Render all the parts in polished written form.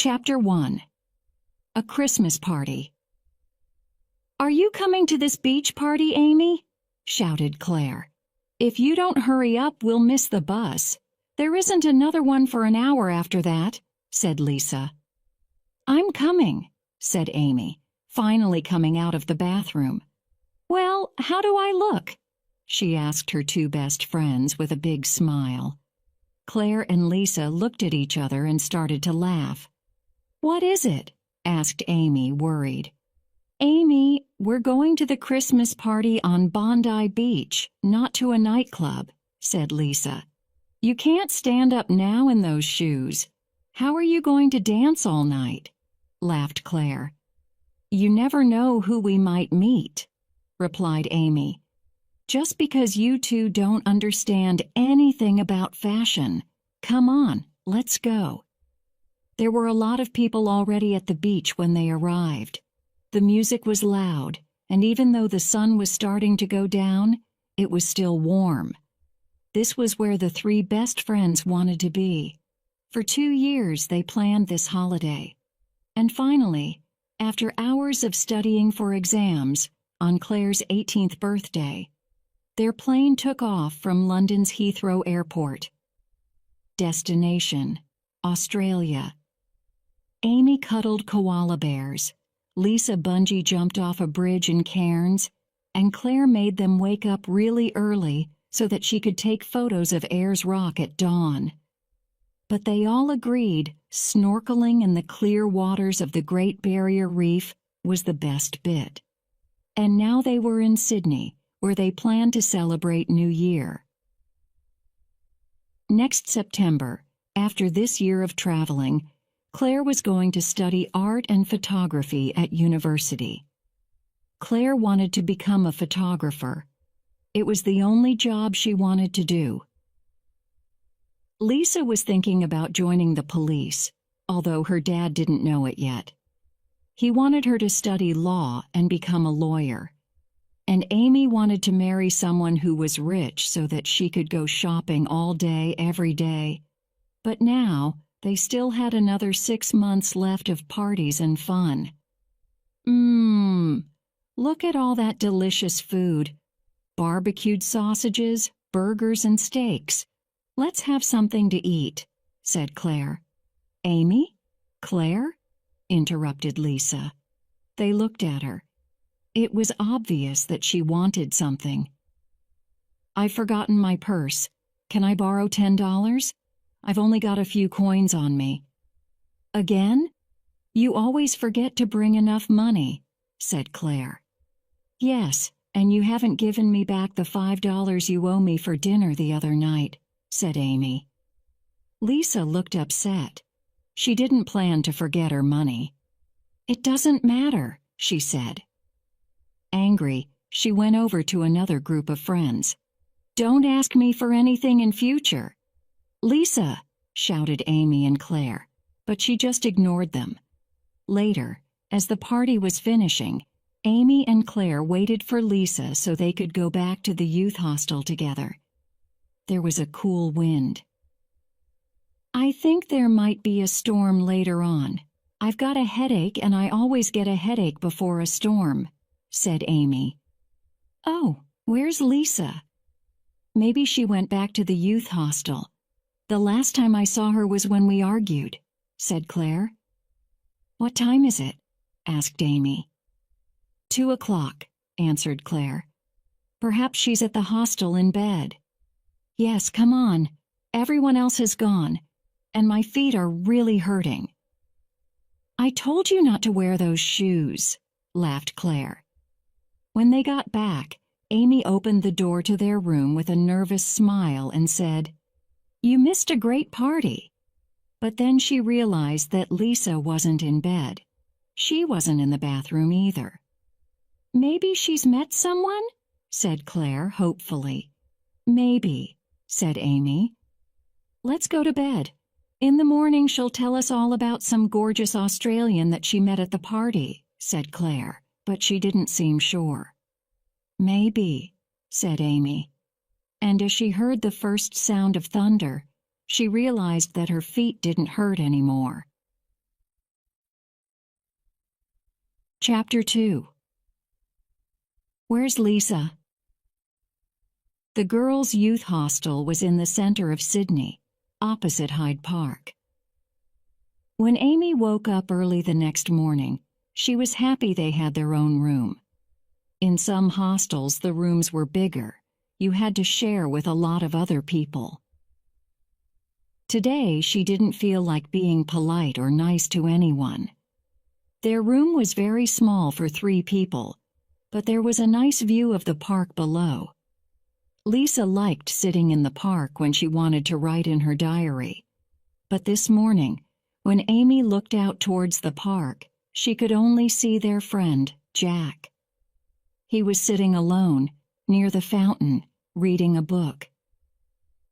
Chapter 1. A Christmas Party. "Are you coming to this beach party, Amy?" shouted Claire. "If you don't hurry up, we'll miss the bus. There isn't another one for an hour after that," said Lisa. "I'm coming," said Amy, finally coming out of the bathroom. "Well, how do I look?" she asked her two best friends with a big smile. Claire and Lisa looked at each other and started to laugh. "What is it?" asked Amy, worried. "Amy, we're going to the Christmas party on Bondi Beach, not to a nightclub," said Lisa. "You can't stand up now in those shoes. How are you going to dance all night?" laughed Claire. "You never know who we might meet," replied Amy. "Just because you two don't understand anything about fashion. Come on, let's go." There were a lot of people already at the beach when they arrived. The music was loud, and even though the sun was starting to go down, it was still warm. This was where the three best friends wanted to be. For 2 years they planned this holiday. And finally, after hours of studying for exams, on Claire's 18th birthday, their plane took off from London's Heathrow Airport. Destination: Australia. Amy cuddled koala bears, Lisa bungee jumped off a bridge in Cairns, and Claire made them wake up really early so that she could take photos of Ayers Rock at dawn. But they all agreed snorkeling in the clear waters of the Great Barrier Reef was the best bit. And now they were in Sydney, where they planned to celebrate New Year. Next September, after this year of traveling, Claire was going to study art and photography at university. Claire wanted to become a photographer. It was the only job she wanted to do. Lisa was thinking about joining the police, although her dad didn't know it yet. He wanted her to study law and become a lawyer. And Amy wanted to marry someone who was rich so that she could go shopping all day, every day. But now, they still had another 6 months left of parties and fun. Look at all that delicious food. Barbecued sausages, burgers, and steaks. Let's have something to eat," said Claire. "Amy? Claire?" interrupted Lisa. They looked at her. It was obvious that she wanted something. "I've forgotten my purse. Can I borrow $10? I've only got a few coins on me." "Again? You always forget to bring enough money," said Claire. "Yes, and you haven't given me back the $5 you owe me for dinner the other night," said Amy. Lisa looked upset. She didn't plan to forget her money. "It doesn't matter," she said. Angry, she went over to another group of friends. "Don't ask me for anything in future." "Lisa!" shouted Amy and Claire, but she just ignored them. Later, as the party was finishing, Amy and Claire waited for Lisa so they could go back to the youth hostel together. There was a cool wind. "I think there might be a storm later on. I've got a headache and I always get a headache before a storm," said Amy. "Oh, where's Lisa?" "Maybe she went back to the youth hostel. The last time I saw her was when we argued," said Claire. "What time is it?" asked Amy. 2:00, answered Claire. "Perhaps she's at the hostel in bed." "Yes, come on. Everyone else has gone, and my feet are really hurting." "I told you not to wear those shoes," laughed Claire. When they got back, Amy opened the door to their room with a nervous smile and said, "You missed a great party." But then she realized that Lisa wasn't in bed. She wasn't in the bathroom either. "Maybe she's met someone?" said Claire hopefully. "Maybe," said Amy. "Let's go to bed. In the morning she'll tell us all about some gorgeous Australian that she met at the party," said Claire, but she didn't seem sure. "Maybe," said Amy. And as she heard the first sound of thunder, she realized that her feet didn't hurt anymore. Chapter 2. Where's Lisa? The girls' youth hostel was in the center of Sydney, opposite Hyde Park. When Amy woke up early the next morning, she was happy they had their own room. In some hostels, the rooms were bigger. You had to share with a lot of other people. Today, she didn't feel like being polite or nice to anyone. Their room was very small for 3 people, but there was a nice view of the park below. Lisa liked sitting in the park when she wanted to write in her diary. But this morning, when Amy looked out towards the park, she could only see their friend, Jack. He was sitting alone, near the fountain, reading a book.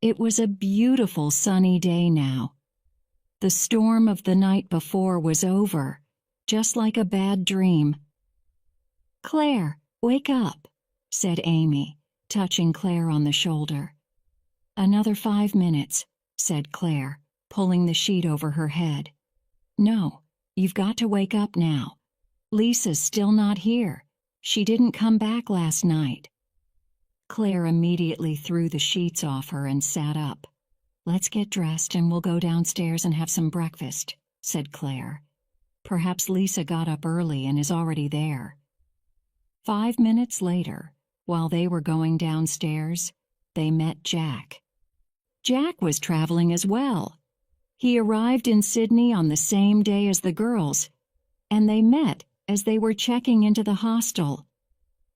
It was a beautiful sunny day now. The storm of the night before was over, just like a bad dream. "Claire, wake up," said Amy, touching Claire on the shoulder. "Another 5 minutes," said Claire, pulling the sheet over her head. "No, you've got to wake up now. Lisa's still not here. She didn't come back last night." Claire immediately threw the sheets off her and sat up. "Let's get dressed and we'll go downstairs and have some breakfast," said Claire. "Perhaps Lisa got up early and is already there." 5 minutes later, while they were going downstairs, they met Jack. Jack was traveling as well. He arrived in Sydney on the same day as the girls, and they met as they were checking into the hostel.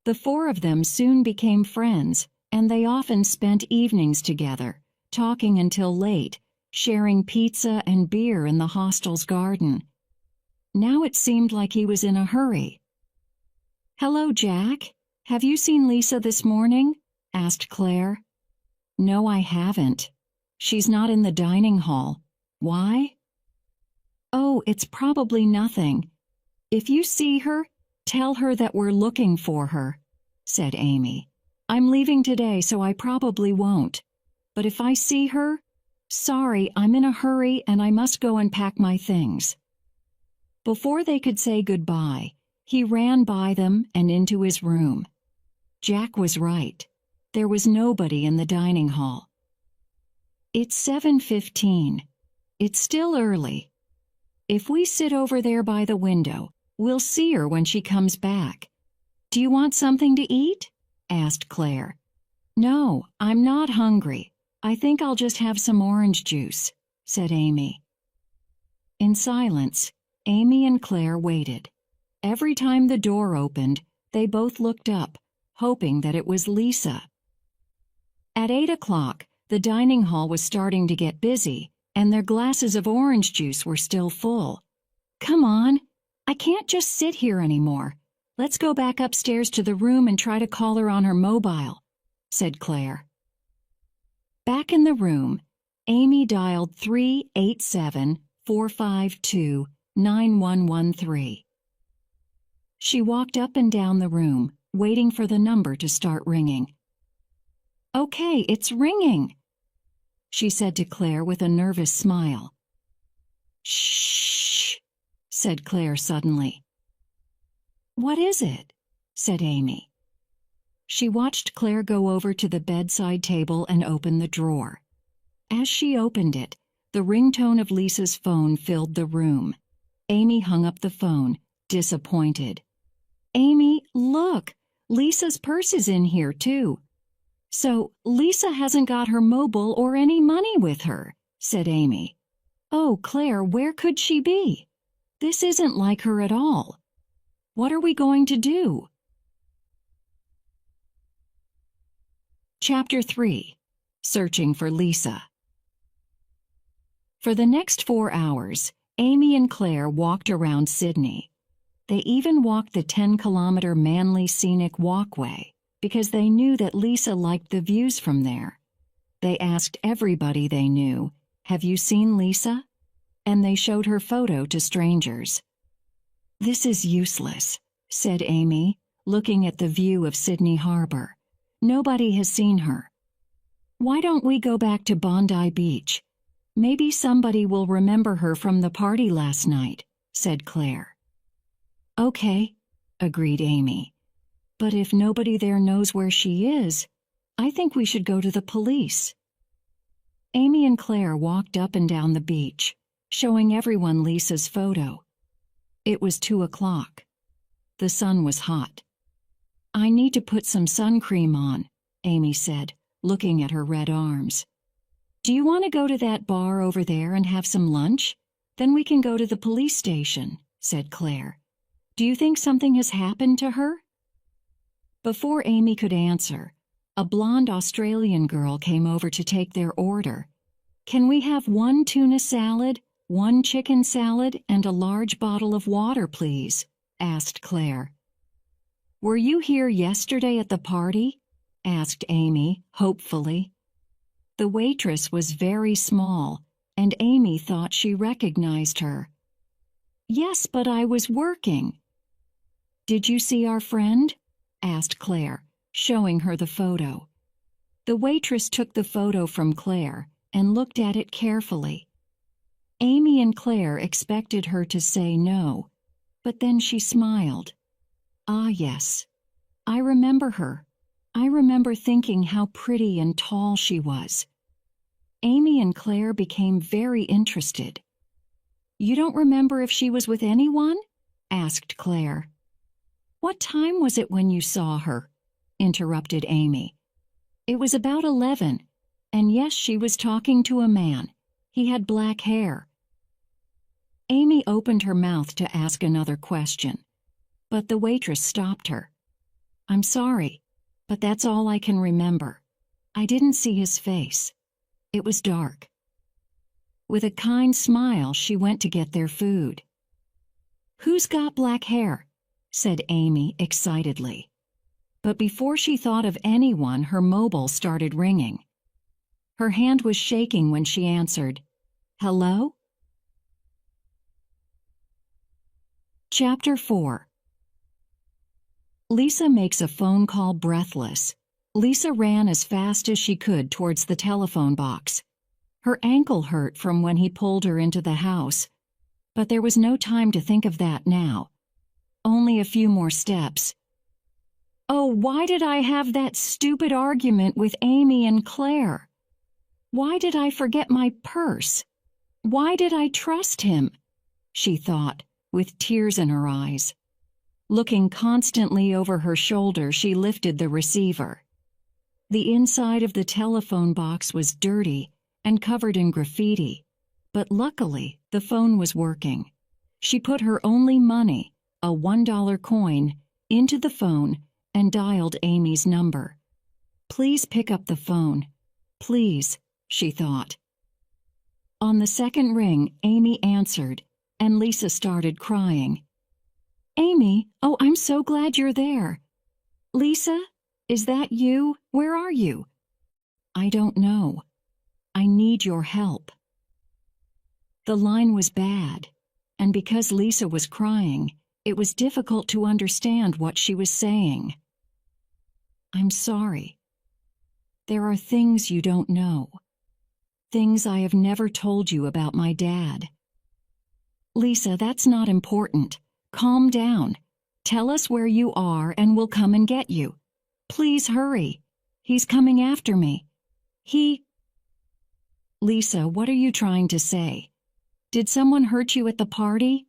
The 4 of them soon became friends, and they often spent evenings together, talking until late, sharing pizza and beer in the hostel's garden. Now it seemed like he was in a hurry. "Hello, Jack. Have you seen Lisa this morning?" asked Claire. "No, I haven't. She's not in the dining hall. Why?" "Oh, it's probably nothing. If you see her, tell her that we're looking for her," said Amy. "I'm leaving today, so I probably won't. But if I see her, sorry, I'm in a hurry and I must go and pack my things." Before they could say goodbye, he ran by them and into his room. Jack was right. There was nobody in the dining hall. "It's 7:15. It's still early. If we sit over there by the window, we'll see her when she comes back. Do you want something to eat?" asked Claire. "No, I'm not hungry. I think I'll just have some orange juice," said Amy. In silence, Amy and Claire waited. Every time the door opened, they both looked up, hoping that it was Lisa. At 8 o'clock, the dining hall was starting to get busy, and their glasses of orange juice were still full. "Come on, I can't just sit here anymore. Let's go back upstairs to the room and try to call her on her mobile," said Claire. Back in the room, Amy dialed 387-452-9113. She walked up and down the room, waiting for the number to start ringing. "Okay, it's ringing," she said to Claire with a nervous smile. "Shh," said Claire suddenly. "What is it?" said Amy. She watched Claire go over to the bedside table and open the drawer. As she opened it, the ringtone of Lisa's phone filled the room. Amy hung up the phone, disappointed. "Amy, look! Lisa's purse is in here, too." "So, Lisa hasn't got her mobile or any money with her," said Amy. "Oh, Claire, where could she be? This isn't like her at all. What are we going to do?" Chapter 3. Searching for Lisa. For the next 4 hours, Amy and Claire walked around Sydney. They even walked the 10-kilometer Manly Scenic Walkway because they knew that Lisa liked the views from there. They asked everybody they knew, "Have you seen Lisa?" And they showed her photo to strangers. "This is useless," said Amy, looking at the view of Sydney Harbor. "Nobody has seen her. Why don't we go back to Bondi Beach? Maybe somebody will remember her from the party last night," said Claire. "Okay, agreed Amy. But if nobody there knows where she is, I think we should go to the police. Amy and Claire walked up and down the beach, showing everyone Lisa's photo. It was 2 o'clock. The sun was hot. I need to put some sun cream on, Amy said, looking at her red arms. Do you want to go to that bar over there and have some lunch? Then we can go to the police station, said Claire. Do you think something has happened to her? Before Amy could answer, a blonde Australian girl came over to take their order. Can we have 1 tuna salad, 1 chicken salad, and a large bottle of water, please? Asked Claire. Were you here yesterday at the party? Asked Amy, hopefully. The waitress was very small, and Amy thought she recognized her. Yes, but I was working. Did you see our friend? Asked Claire, showing her the photo. The waitress took the photo from Claire and looked at it carefully. Amy and Claire expected her to say no, but then she smiled. Ah, yes. I remember her. I remember thinking how pretty and tall she was. Amy and Claire became very interested. You don't remember if she was with anyone? Asked Claire. What time was it when you saw her? Interrupted Amy. It was about 11, and yes, she was talking to a man. He had black hair. Amy opened her mouth to ask another question, but the waitress stopped her. I'm sorry, but that's all I can remember. I didn't see his face. It was dark. With a kind smile, she went to get their food. Who's got black hair? Said Amy excitedly. But before she thought of anyone, her mobile started ringing. Her hand was shaking when she answered, Hello? Chapter 4. Lisa makes a phone call breathless. Lisa ran as fast as she could towards the telephone box. Her ankle hurt from when he pulled her into the house, but there was no time to think of that now. Only a few more steps. Oh, why did I have that stupid argument with Amy and Claire? Why did I forget my purse? Why did I trust him? She thought, with tears in her eyes. Looking constantly over her shoulder, she lifted the receiver. The inside of the telephone box was dirty and covered in graffiti, but luckily the phone was working. She put her only money, a $1 coin, into the phone and dialed Amy's number. Please pick up the phone. Please, she thought. On the second ring, Amy answered, and Lisa started crying. Amy, oh, I'm so glad you're there. Lisa, is that you? Where are you? I don't know. I need your help. The line was bad, and because Lisa was crying, it was difficult to understand what she was saying. I'm sorry. There are things you don't know. Things I have never told you about my dad. Lisa, that's not important. Calm down. Tell us where you are and we'll come and get you. Please hurry. He's coming after me. Lisa, what are you trying to say? Did someone hurt you at the party?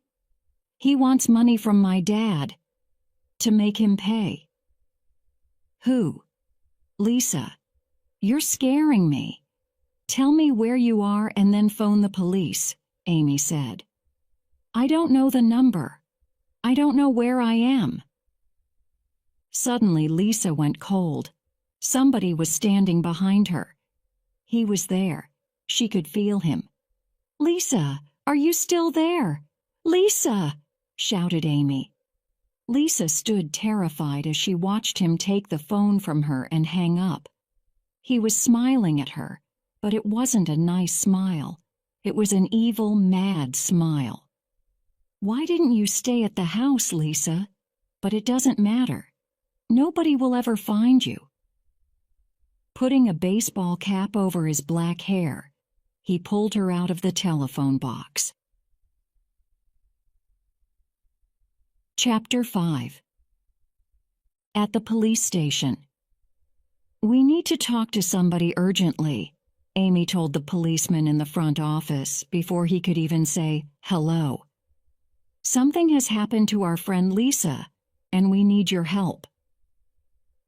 He wants money from my dad. To make him pay. Who? Lisa, you're scaring me. Tell me where you are and then phone the police, Amy said. I don't know the number. I don't know where I am. Suddenly, Lisa went cold. Somebody was standing behind her. He was there. She could feel him. Lisa, are you still there? Lisa, shouted Amy. Lisa stood terrified as she watched him take the phone from her and hang up. He was smiling at her, but it wasn't a nice smile. It was an evil, mad smile. Why didn't you stay at the house, Lisa? But it doesn't matter. Nobody will ever find you. Putting a baseball cap over his black hair, he pulled her out of the telephone box. Chapter 5. At the police station. We need to talk to somebody urgently, Amy told the policeman in the front office before he could even say hello. Something has happened to our friend Lisa, and we need your help.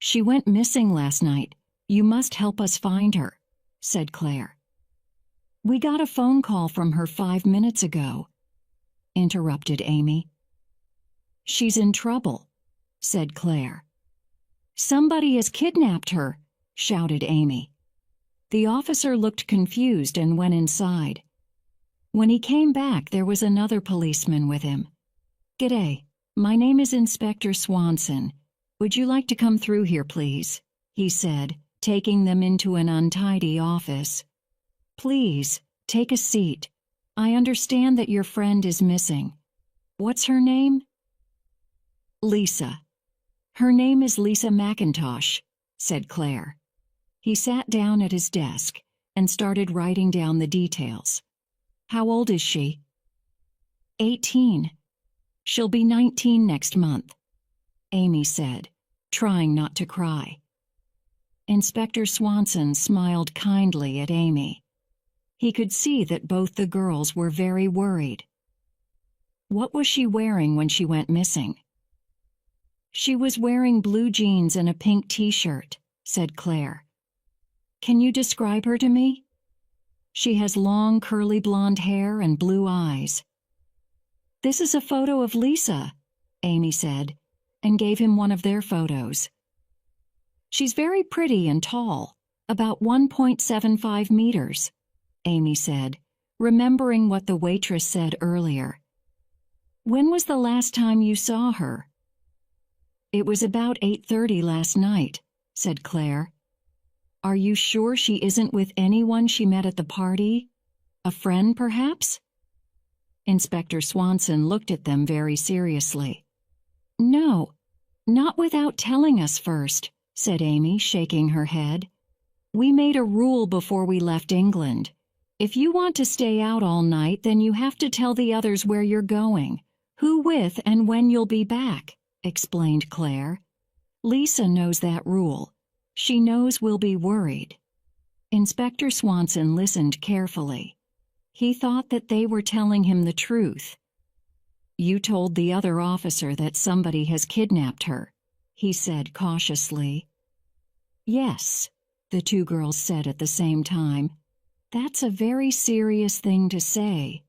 She went missing last night. You must help us find her, said Claire. We got a phone call from her 5 minutes ago, interrupted Amy. She's in trouble, said Claire. Somebody has kidnapped her, shouted Amy. The officer looked confused and went inside. When he came back, there was another policeman with him. G'day, my name is Inspector Swanson. Would you like to come through here, please? He said, taking them into an untidy office. Please, take a seat. I understand that your friend is missing. What's her name? Lisa. Her name is Lisa McIntosh, said Claire. He sat down at his desk and started writing down the details. How old is she? 18. She'll be 19 next month, Amy said, trying not to cry. Inspector Swanson smiled kindly at Amy. He could see that both the girls were very worried. What was she wearing when she went missing? She was wearing blue jeans and a pink t-shirt, said Claire. Can you describe her to me? She has long curly blonde hair and blue eyes. This is a photo of Lisa, Amy said, and gave him one of their photos. She's very pretty and tall, about 1.75 meters, Amy said, remembering what the waitress said earlier. When was the last time you saw her? It was about 8:30 last night, said Claire. Are you sure she isn't with anyone she met at the party? A friend, perhaps? Inspector Swanson looked at them very seriously. No, not without telling us first, said Amy, shaking her head. We made a rule before we left England. If you want to stay out all night, then you have to tell the others where you're going, who with, and when you'll be back, explained Claire. Lisa knows that rule. She knows we'll be worried. Inspector Swanson listened carefully. He thought that they were telling him the truth. You told the other officer that somebody has kidnapped her, he said cautiously. Yes, the two girls said at the same time. That's a very serious thing to say.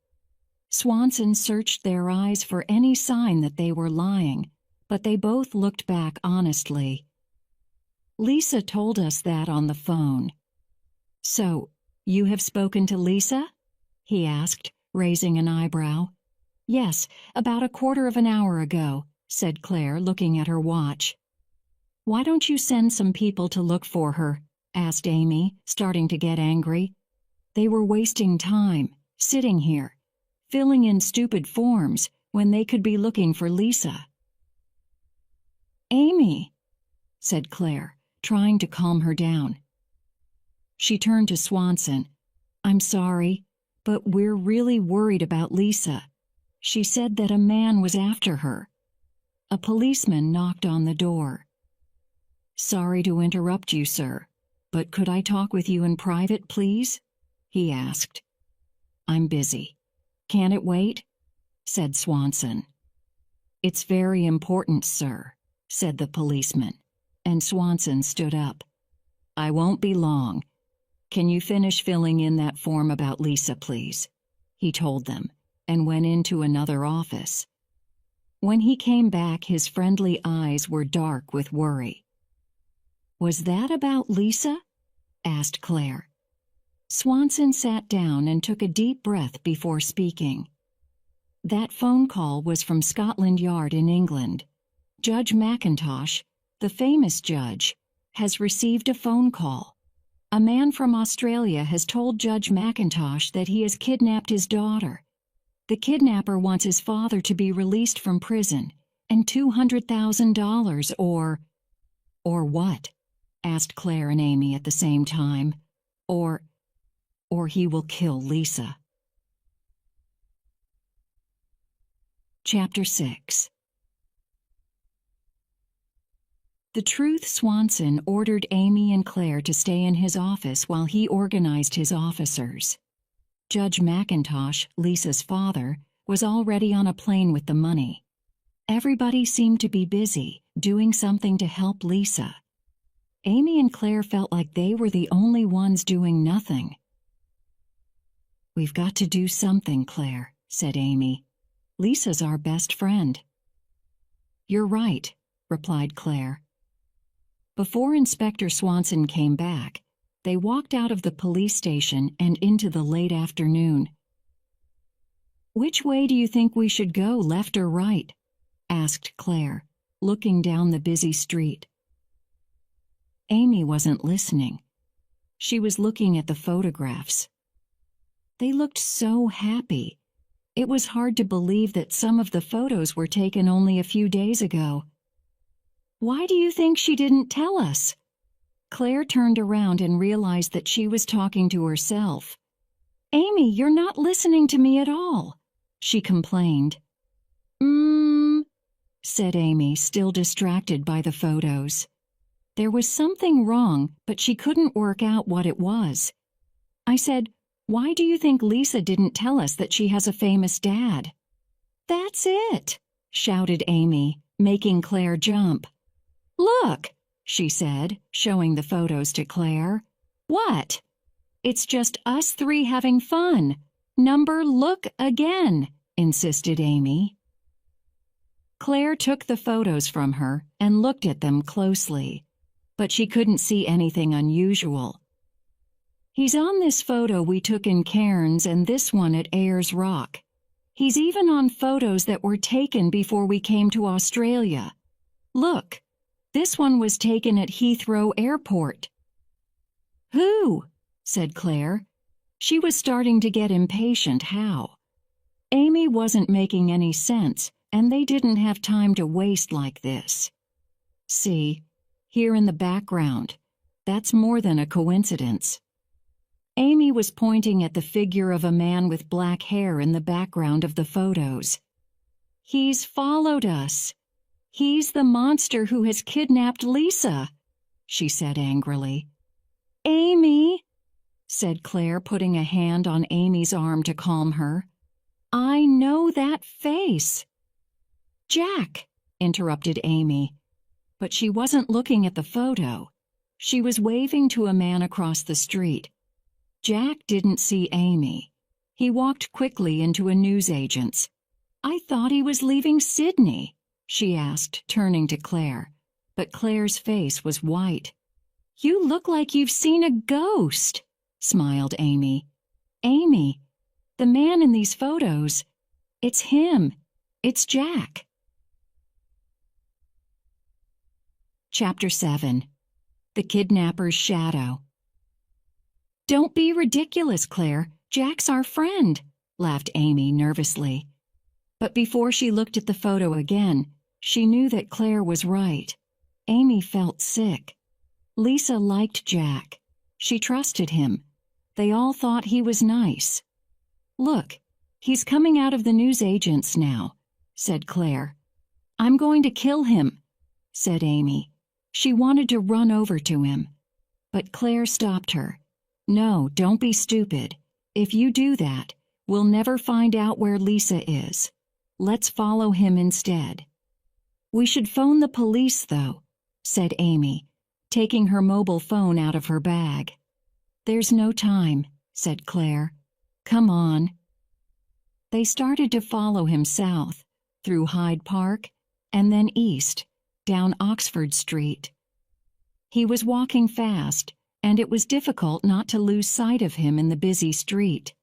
Swanson searched their eyes for any sign that they were lying, but they both looked back honestly. Lisa told us that on the phone. So, you have spoken to Lisa? He asked, raising an eyebrow. Yes, about a quarter of an hour ago, said Claire, looking at her watch. Why don't you send some people to look for her? Asked Amy, starting to get angry. They were wasting time, sitting here, filling in stupid forms when they could be looking for Lisa. Amy, said Claire, trying to calm her down. She turned to Swanson. I'm sorry, but we're really worried about Lisa. She said that a man was after her. A policeman knocked on the door. Sorry to interrupt you, sir, but could I talk with you in private, please? He asked. I'm busy. Can it wait? Said Swanson. It's very important, sir, said the policeman, and Swanson stood up. I won't be long. Can you finish filling in that form about Lisa, please? He told them, and went into another office. When he came back, his friendly eyes were dark with worry. Was that about Lisa? Asked Claire. Swanson sat down and took a deep breath before speaking. That phone call was from Scotland Yard in England. Judge McIntosh, the famous judge, has received a phone call. A man from Australia has told Judge McIntosh that he has kidnapped his daughter. The kidnapper wants his father to be released from prison and $200,000 or what? Asked Claire and Amy at the same time. Or he will kill Lisa. Chapter 6. The Truth Swanson ordered Amy and Claire to stay in his office while he organized his officers. Judge McIntosh, Lisa's father, was already on a plane with the money. Everybody seemed to be busy, doing something to help Lisa. Amy and Claire felt like they were the only ones doing nothing. "We've got to do something, Claire," said Amy. "Lisa's our best friend." "You're right," replied Claire. Before Inspector Swanson came back, they walked out of the police station and into the late afternoon. "Which way do you think we should go, left or right?" asked Claire, looking down the busy street. Amy wasn't listening. She was looking at the photographs. They looked so happy. It was hard to believe that some of the photos were taken only a few days ago. "Why do you think she didn't tell us?" Claire turned around and realized that she was talking to herself. "Amy, you're not listening to me at all," she complained. Said Amy, still distracted by the photos. There was something wrong, but she couldn't work out what it was. "I said, why do you think Lisa didn't tell us that she has a famous dad?" "That's it," shouted Amy, making Claire jump. "Look," she said, showing the photos to Claire. "What?" "It's just us three having fun. Look again," insisted Amy. Claire took the photos from her and looked at them closely, but she couldn't see anything unusual. "He's on this photo we took in Cairns and this one at Ayers Rock. He's even on photos that were taken before we came to Australia. Look, this one was taken at Heathrow Airport." "Who?" said Claire. She was starting to get impatient. How? Amy wasn't making any sense, and they didn't have time to waste like this. "See, here in the background. That's more than a coincidence." Amy was pointing at the figure of a man with black hair in the background of the photos. "He's followed us. He's the monster who has kidnapped Lisa," she said angrily. "Amy," said Claire, putting a hand on Amy's arm to calm her. "I know that face." "Jack," interrupted Amy. But she wasn't looking at the photo. She was waving to a man across the street. Jack didn't see Amy. He walked quickly into a newsagent's. "I thought he was leaving Sydney," she asked, turning to Claire. But Claire's face was white. "You look like you've seen a ghost," smiled Amy. "Amy, the man in these photos, it's him. It's Jack." Chapter 7. The Kidnapper's Shadow. "Don't be ridiculous, Claire. Jack's our friend," laughed Amy nervously. But before she looked at the photo again, she knew that Claire was right. Amy felt sick. Lisa liked Jack. She trusted him. They all thought he was nice. "Look, he's coming out of the newsagent's now," said Claire. "I'm going to kill him," said Amy. She wanted to run over to him, but Claire stopped her. "No, don't be stupid. If you do that, we'll never find out where Lisa is. Let's follow him instead." "We should phone the police, though," said Amy, taking her mobile phone out of her bag. "There's no time," said Claire. "Come on." They started to follow him south, through Hyde Park, and then east, down Oxford Street. He was walking fast, and it was difficult not to lose sight of him in the busy street.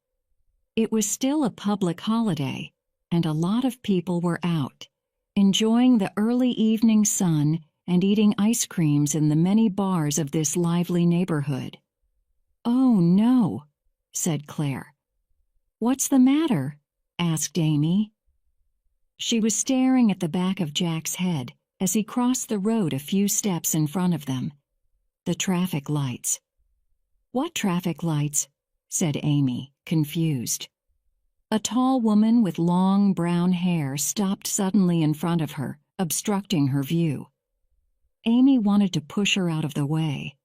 It was still a public holiday, and a lot of people were out, enjoying the early evening sun and eating ice creams in the many bars of this lively neighborhood. "Oh, no," said Claire. "What's the matter?" asked Amy. She was staring at the back of Jack's head as he crossed the road a few steps in front of them. The traffic lights. "What traffic lights?" said Amy, confused. A tall woman with long brown hair stopped suddenly in front of her, obstructing her view. Amy wanted to push her out of the way.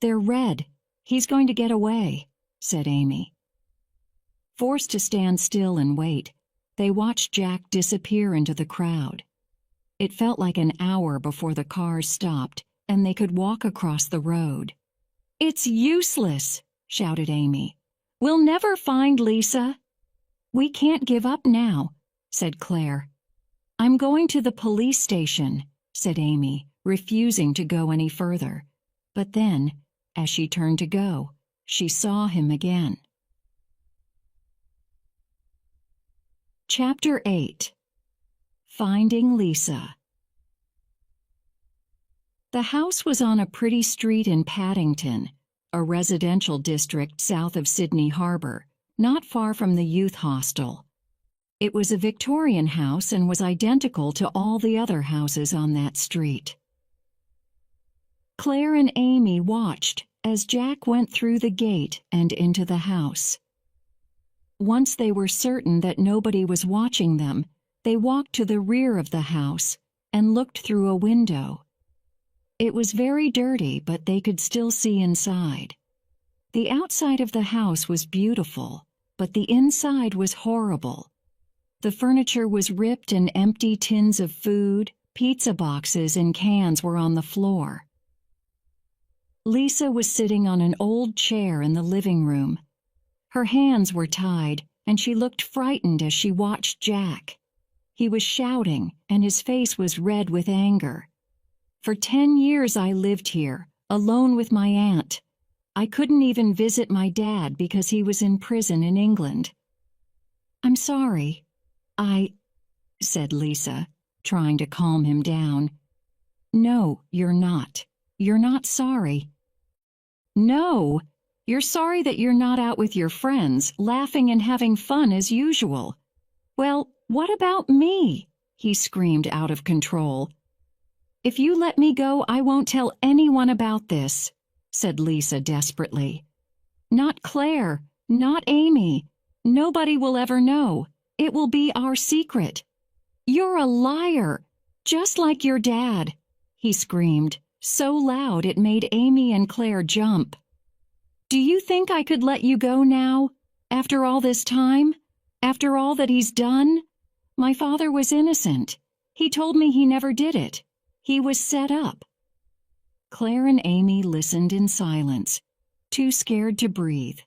"They're red. He's going to get away," said Amy. Forced to stand still and wait, they watched Jack disappear into the crowd. It felt like an hour before the cars stopped and they could walk across the road. "It's useless," shouted Amy. "We'll never find Lisa." "We can't give up now," said Claire. "I'm going to the police station," said Amy, refusing to go any further. But then, as she turned to go, she saw him again. Chapter 8. Finding Lisa. The house was on a pretty street in Paddington, a residential district south of Sydney Harbour, not far from the youth hostel. It was a Victorian house and was identical to all the other houses on that street. Claire and Amy watched as Jack went through the gate and into the house. Once they were certain that nobody was watching them, they walked to the rear of the house and looked through a window. It was very dirty, but they could still see inside. The outside of the house was beautiful, but the inside was horrible. The furniture was ripped and empty tins of food, pizza boxes, and cans were on the floor. Lisa was sitting on an old chair in the living room. Her hands were tied, and she looked frightened as she watched Jack. He was shouting, and his face was red with anger. "For 10 years I lived here, alone with my aunt. I couldn't even visit my dad because he was in prison in England." "I'm sorry. said Lisa, trying to calm him down. "No, you're not. You're not sorry." "No, you're sorry that you're not out with your friends, laughing and having fun as usual." "Well, what about me?" he screamed out of control. "If you let me go, I won't tell anyone about this," said Lisa desperately. "Not Claire, not Amy. Nobody will ever know. It will be our secret." "You're a liar, just like your dad," he screamed, so loud it made Amy and Claire jump. "Do you think I could let you go now, after all this time? After all that he's done? My father was innocent. He told me he never did it. He was set up." Claire and Amy listened in silence, too scared to breathe.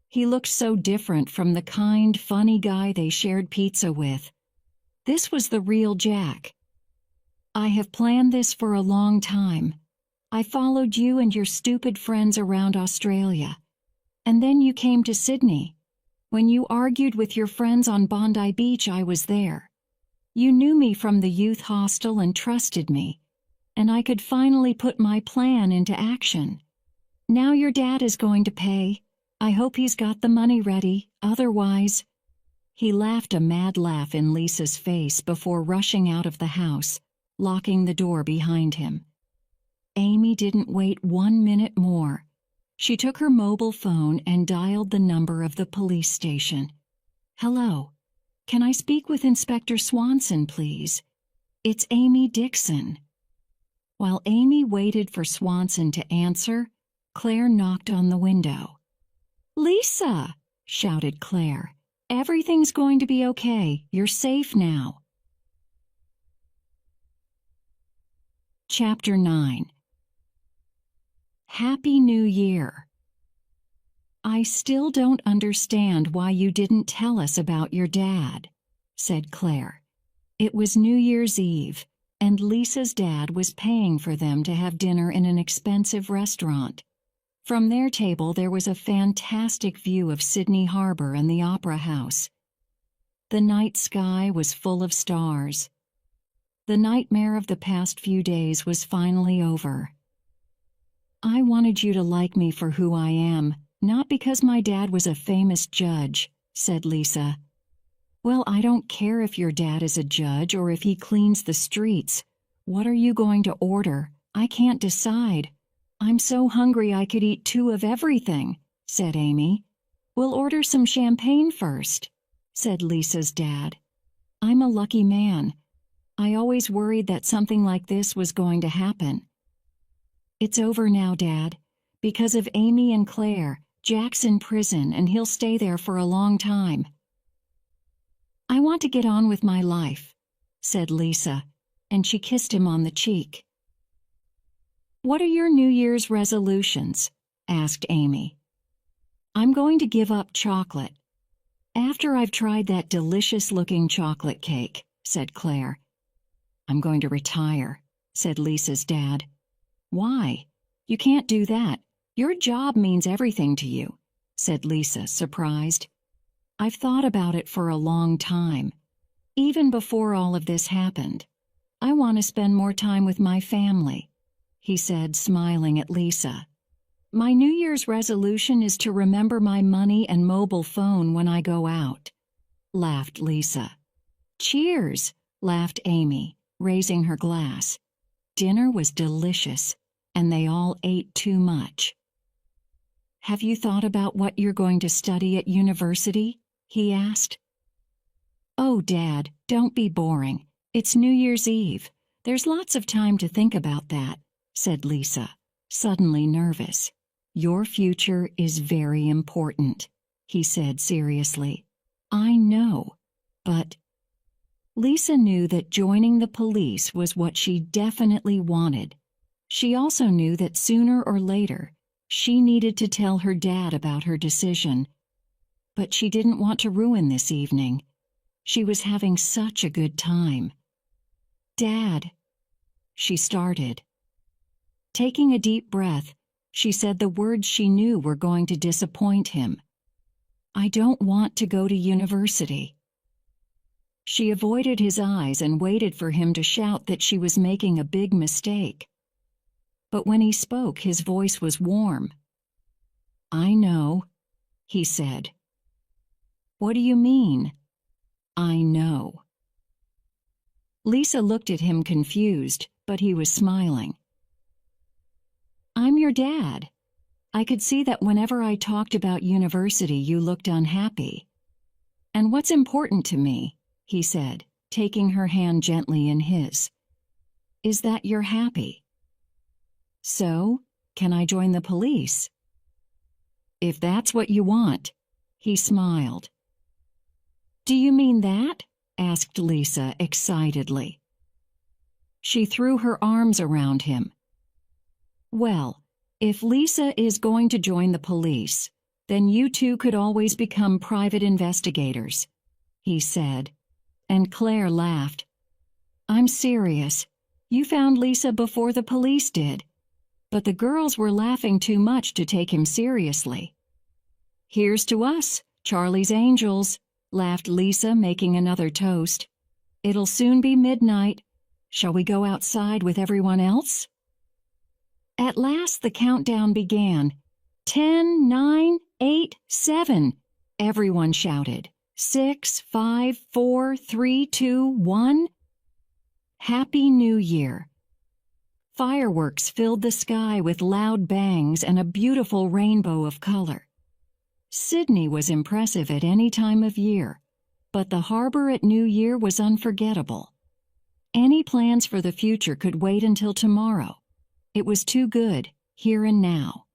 He looked so different from the kind, funny guy they shared pizza with. This was the real Jack. "I have planned this for a long time. I followed you and your stupid friends around Australia. And then you came to Sydney. When you argued with your friends on Bondi Beach, I was there. You knew me from the youth hostel and trusted me, and I could finally put my plan into action. Now your dad is going to pay. I hope he's got the money ready, otherwise—" He laughed a mad laugh in Lisa's face before rushing out of the house, locking the door behind him. Amy didn't wait 1 minute more. She took her mobile phone and dialed the number of the police station. "Hello. Can I speak with Inspector Swanson, please? It's Amy Dixon." While Amy waited for Swanson to answer, Claire knocked on the window. "Lisa!" shouted Claire. "Everything's going to be okay. You're safe now." Chapter 9. Happy New Year. "I still don't understand why you didn't tell us about your dad," said Claire. It was New Year's Eve, and Lisa's dad was paying for them to have dinner in an expensive restaurant. From their table there was a fantastic view of Sydney Harbour and the Opera House. The night sky was full of stars. The nightmare of the past few days was finally over. "I wanted you to like me for who I am, not because my dad was a famous judge," said Lisa. "Well, I don't care if your dad is a judge or if he cleans the streets. What are you going to order? I can't decide. I'm so hungry I could eat 2 of everything," said Amy. "We'll order some champagne first," said Lisa's dad. "I'm a lucky man. I always worried that something like this was going to happen. It's over now, Dad. Because of Amy and Claire, Jack's in prison and he'll stay there for a long time. I want to get on with my life, said Lisa, and she kissed him on the cheek. What are your New Year's resolutions? Asked Amy. I'm going to give up chocolate. After I've tried that delicious-looking chocolate cake, said Claire. I'm going to retire, said Lisa's dad. Why? You can't do that. Your job means everything to you, said Lisa, surprised. I've thought about it for a long time. Even before all of this happened. I want to spend more time with my family, he said, smiling at Lisa. My New Year's resolution is to remember my money and mobile phone when I go out, laughed Lisa. Cheers, laughed Amy, raising her glass. Dinner was delicious, and they all ate too much. Have you thought about what you're going to study at university? He asked. Oh, Dad, don't be boring. It's New Year's Eve. There's lots of time to think about that, said Lisa, suddenly nervous. Your future is very important, he said seriously. I know, but... Lisa knew that joining the police was what she definitely wanted. She also knew that sooner or later, she needed to tell her dad about her decision. But she didn't want to ruin this evening. She was having such a good time. Dad, she started. Taking a deep breath, she said the words she knew were going to disappoint him. I don't want to go to university. She avoided his eyes and waited for him to shout that she was making a big mistake. But when he spoke, his voice was warm. I know, he said. What do you mean? I know. Lisa looked at him confused, but he was smiling. I'm your dad. I could see that whenever I talked about university, you looked unhappy. And what's important to me, he said, taking her hand gently in his, is that you're happy. So, can I join the police? If that's what you want, he smiled. Do you mean that? Asked Lisa excitedly. She threw her arms around him. Well, if Lisa is going to join the police, then you two could always become private investigators, he said, and Claire laughed. I'm serious. You found Lisa before the police did, but the girls were laughing too much to take him seriously. Here's to us, Charlie's Angels, laughed Lisa, making another toast. It'll soon be midnight. Shall we go outside with everyone else? At last the countdown began. 10, 9, 8, 7. Everyone shouted. 6, 5, 4, 3, 2, 1. Happy New Year. Fireworks filled the sky with loud bangs and a beautiful rainbow of color. Sydney was impressive at any time of year, but the harbor at New Year was unforgettable. Any plans for the future could wait until tomorrow. It was too good, here and now.